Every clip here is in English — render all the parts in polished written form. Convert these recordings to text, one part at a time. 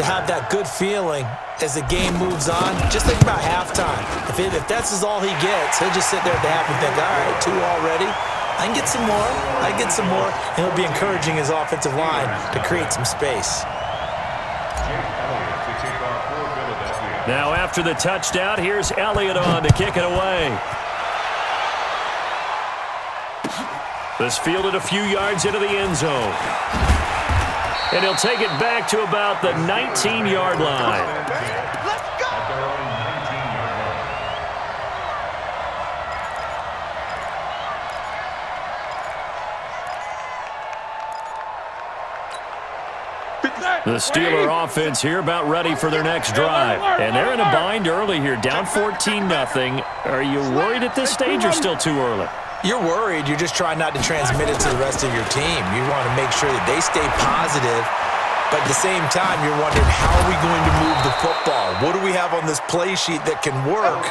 To have that good feeling as the game moves on, just think about halftime. If that's all he gets, he'll just sit there at the half and think, all right, 2 already. I can get some more. I can get some more. And he'll be encouraging his offensive line to create some space. Now after the touchdown, here's Elliott on to kick it away. This fielded a few yards into the end zone. And he'll take it back to about the 19-yard line. Let's go! The Steeler offense here about ready for their next drive. And they're in a bind early here, down 14-0. Are you worried at this stage or still too early? You're worried. You're just trying not to transmit it to the rest of your team. You want to make sure that they stay positive, but at the same time, you're wondering, how are we going to move the football? What do we have on this play sheet that can work?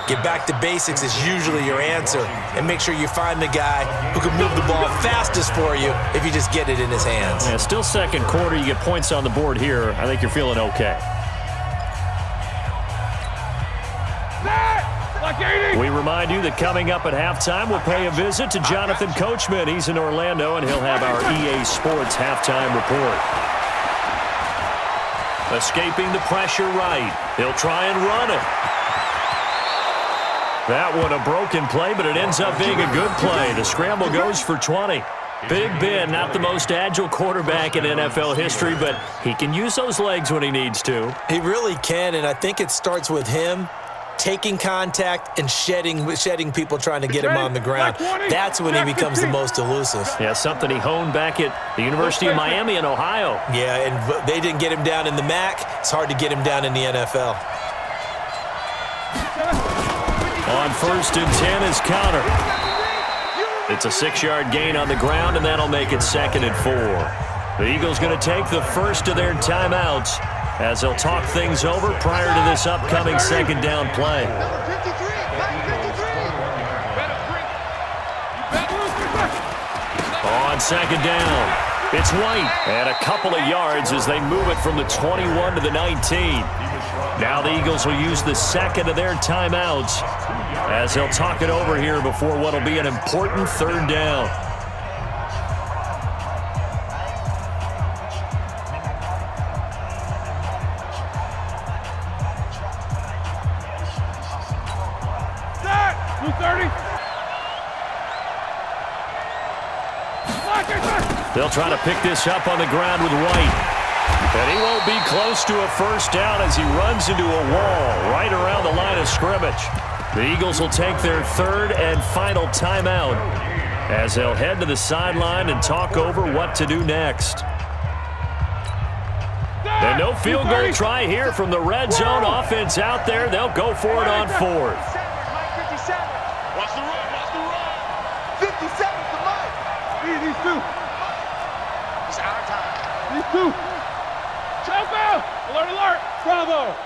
Get back to basics is usually your answer, and make sure you find the guy who can move the ball fastest for you if you just get it in his hands. Yeah, still second quarter. You get points on the board here. I think you're feeling okay. We remind you that coming up at halftime, we'll pay a visit to Jonathan Coachman. He's in Orlando, and he'll have our EA Sports halftime report. Escaping the pressure right. He'll try and run it. That one a broken play, but it ends up being a good play. The scramble goes for 20. Big Ben, not the most agile quarterback in NFL history, but he can use those legs when he needs to. He really can, and I think it starts with him taking contact and shedding people trying to get him on the ground. That's when he becomes the most elusive. Yeah, something he honed back at the University of Miami in Ohio. Yeah, and they didn't get him down in the MAC. It's hard to get him down in the NFL. On 1st and 10 is counter. It's a 6-yard gain on the ground, and that'll make it 2nd and 4. The Eagles going to take the first of their timeouts as they'll talk things over prior to this upcoming 2nd down play. On 2nd down, it's White. And a couple of yards as they move it from the 21 to the 19. Now the Eagles will use the 2nd of their timeouts as they'll talk it over here before what will be an important 3rd down. They'll try to pick this up on the ground with White. And he won't be close to a 1st down as he runs into a wall right around the line of scrimmage. The Eagles will take their 3rd and final timeout as they'll head to the sideline and talk over what to do next. And no field goal try here from the red zone offense out there. They'll go for it on 4th. Watch the run, watch the run. 57's the mic. These two. It's our time. These two. Jump out. Alert, alert. Bravo.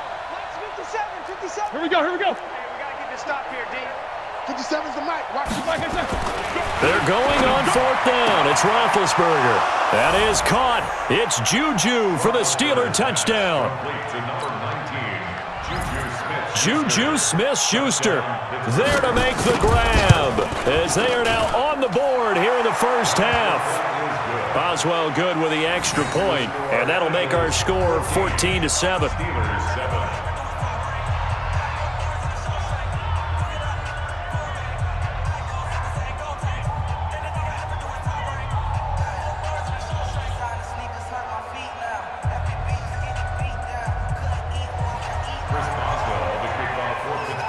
57. Here we go, here we go. Hey, we got to get this stop here, D. 57's the mic. Watch the mic. They're going on 4th down. It's Roethlisberger. That is caught. It's Juju for the Steeler touchdown. Juju Smith-Schuster there to make the grab as they are now on the board here in the 1st half. Boswell good with the extra point, and that'll make our score 14-7.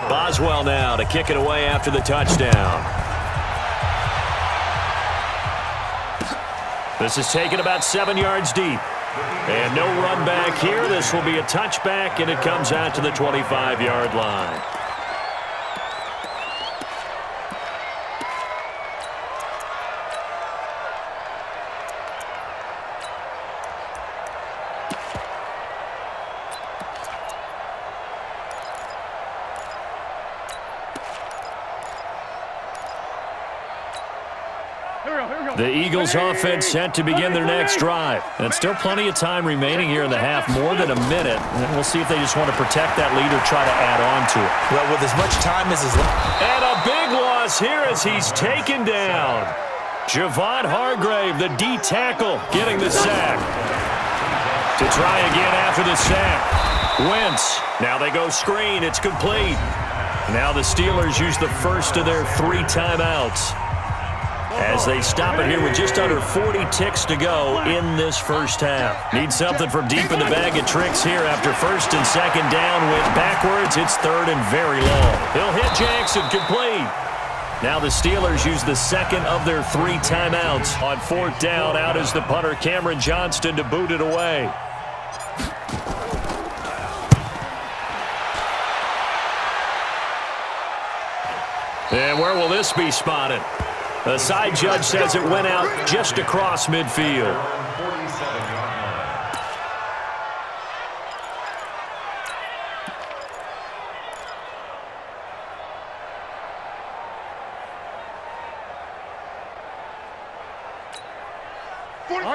Boswell now to kick it away after the touchdown. This is taken about 7 yards deep. And no run back here. This will be a touchback, and it comes out to the 25-yard line. Here we go. The Eagles offense set to begin their next drive. And still plenty of time remaining here in the half, more than a minute. And we'll see if they just want to protect that lead or try to add on to it. Well, with as much time as is left. And a big loss here as he's taken down. Javon Hargrave, the D tackle, getting the sack. To try again after the sack. Wentz. Now they go screen. It's complete. Now the Steelers use the first of their 3 timeouts as they stop it here with just under 40 ticks to go in this first half. Need something from deep in the bag of tricks here after first and second down went backwards. It's third and very long. He'll hit Jackson, complete. Now the Steelers use the second of their 3 timeouts. On 4th down, out is the punter Cameron Johnston to boot it away. And where will this be spotted? The side judge says it went out just across midfield.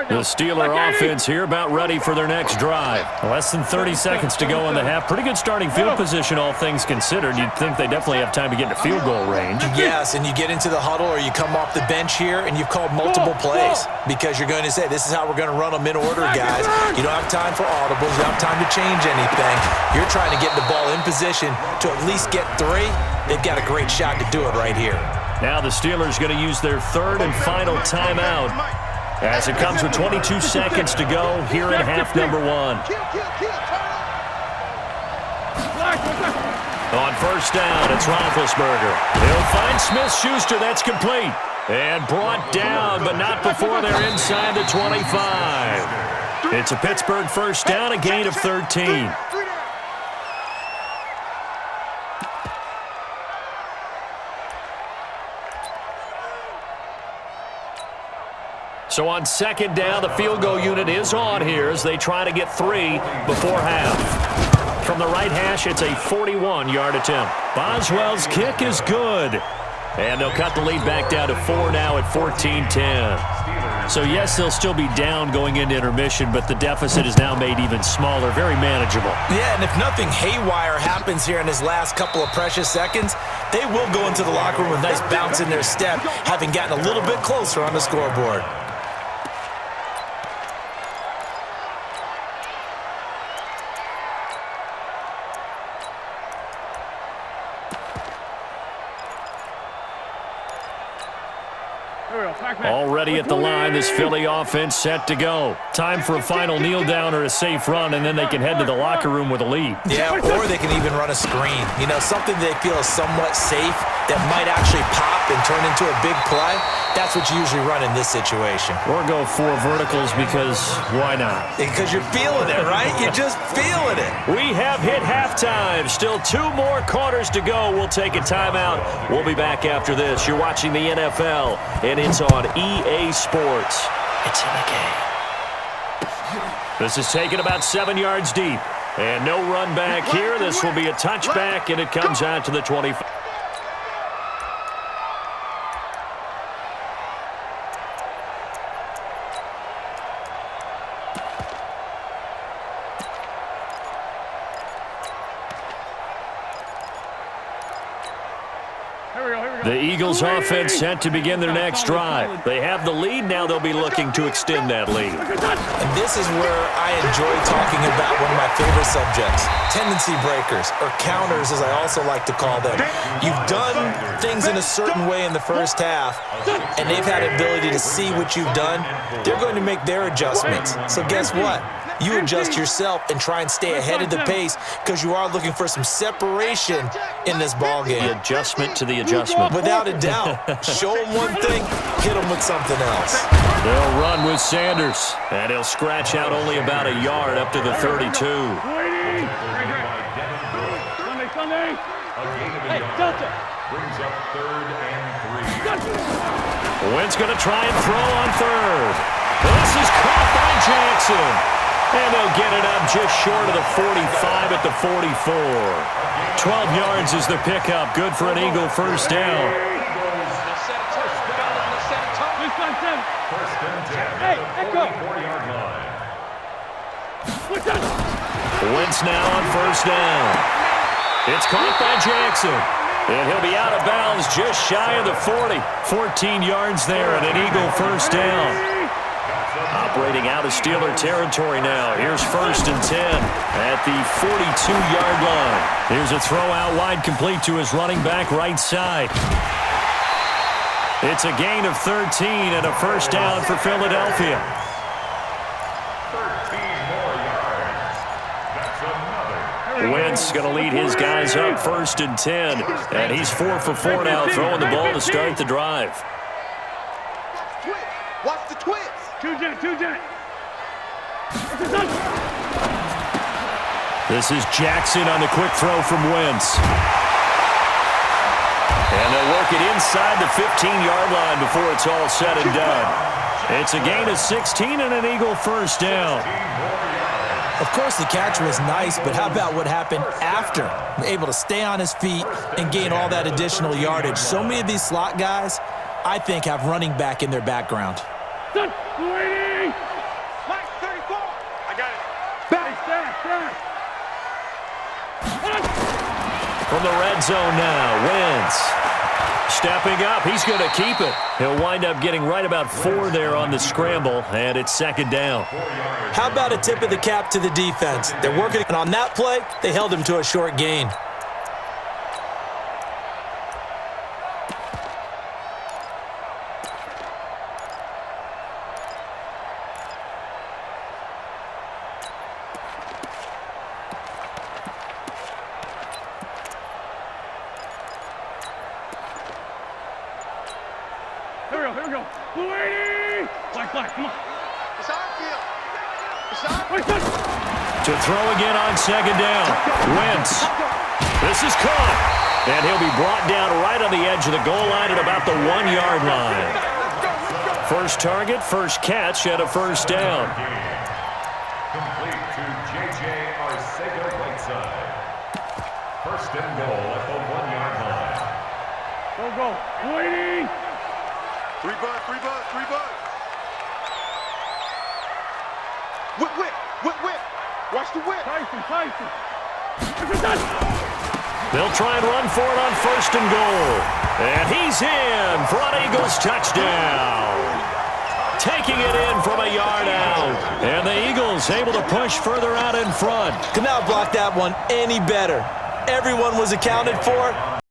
The Steeler offense here about ready for their next drive. Less than 30 seconds to go in the half. Pretty good starting field position, all things considered. You'd think they definitely have time to get into field goal range. Yes, and you get into the huddle or you come off the bench here and you've called multiple plays because you're going to say, this is how we're going to run them in order, guys. You don't have time for audibles. You don't have time to change anything. You're trying to get the ball in position to at least get 3. They've got a great shot to do it right here. Now the Steelers going to use their 3rd and final timeout, as it comes with 22 seconds to go here in half number 1. On 1st down, it's Roethlisberger. He'll find Smith-Schuster. That's complete. And brought down, but not before they're inside the 25. It's a Pittsburgh 1st down, a gain of 13. So on 2nd down, the field goal unit is on here as they try to get 3 before half. From the right hash, it's a 41-yard attempt. Boswell's kick is good. And they'll cut the lead back down to 4 now at 14-10. So yes, they'll still be down going into intermission, but the deficit is now made even smaller, very manageable. Yeah, and if nothing haywire happens here in his last couple of precious seconds, they will go into the locker room with a nice bounce in their step, having gotten a little bit closer on the scoreboard. Already at the line, this Philly offense set to go. Time for a final kneel down or a safe run, and then they can head to the locker room with a lead. Yeah, or they can even run a screen. You know, something they feel is somewhat safe that might actually pop and turn into a big play. That's what you usually run in this situation. Or go 4 verticals because why not? Because you're feeling it, right? You're just feeling it. We have hit halftime. Still 2 more quarters to go. We'll take a timeout. We'll be back after this. You're watching the NFL, and it's on EA Sports. It's in the game. This is taken about 7 yards deep. And no run back here. This will be a touchback, and it comes out to the 25. The Eagles offense set to begin their next drive. They have the lead. Now they'll be looking to extend that lead. And this is where I enjoy talking about one of my favorite subjects, tendency breakers, or counters as I also like to call them. You've done things in a certain way in the first half, and they've had an ability to see what you've done. They're going to make their adjustments. So guess what? You adjust yourself and try and stay ahead of the pace because you are looking for some separation in this ball game. The adjustment to the adjustment. Without a doubt. Show them one thing, hit them with something else. They'll run with Sanders, and he'll scratch out only about a yard up to the 32. Sunday. Hey, Delta. Brings up 3rd and 3. Wentz going to try and throw on 3rd. This is caught by Jackson. And they'll get it up just short of the 45 at the 44. 12 yards is the pickup. Good for an Eagle 1st down. Wentz now on first down. It's caught by Jackson. And he'll be out of bounds just shy of the 40. 14 yards there and an Eagle first down. Operating out of Steeler territory now. Here's first and 10 at the 42-yard line. Here's a throw out wide complete to his running back right side. It's a gain of 13 and a first down for Philadelphia. 13 more yards. That's another. Wentz going to lead his guys up first and 10. And he's 4 for 4 now, throwing the ball to start the drive. Watch the twist. Two jet. This is Jackson on the quick throw from Wentz. And they'll work it inside the 15-yard line before it's all said and done. It's a gain of 16 and an Eagle first down. Of course, the catch was nice, but how about what happened after? Able to stay on his feet and gain all that additional yardage. So many of these slot guys, I think, have running back in their background. Waiting. Mike 34. I got it. Back. From the red zone now, Wentz. Stepping up, he's going to keep it. He'll wind up getting right about 4 there on the scramble, and it's second down. How about a tip of the cap to the defense? They're working on that play. They held him to a short gain. Here we go. Waiting. Black, come on. It's our field. It's our Wait, touch. To throw again on second down. Wentz. This is caught. And he'll be brought down right on the edge of the goal line at about the 1-yard line. First target, first catch, and a first down. Complete to J.J. Arcega-Whiteside. First and goal at the 1-yard line. Go. Waiting. Three bud. Whip. Watch the whip. Tyson. They'll try and run for it on first and goal. And he's in for an Eagles touchdown. Taking it in from a yard out. And the Eagles able to push further out in front. Could not block that one any better. Everyone was accounted for.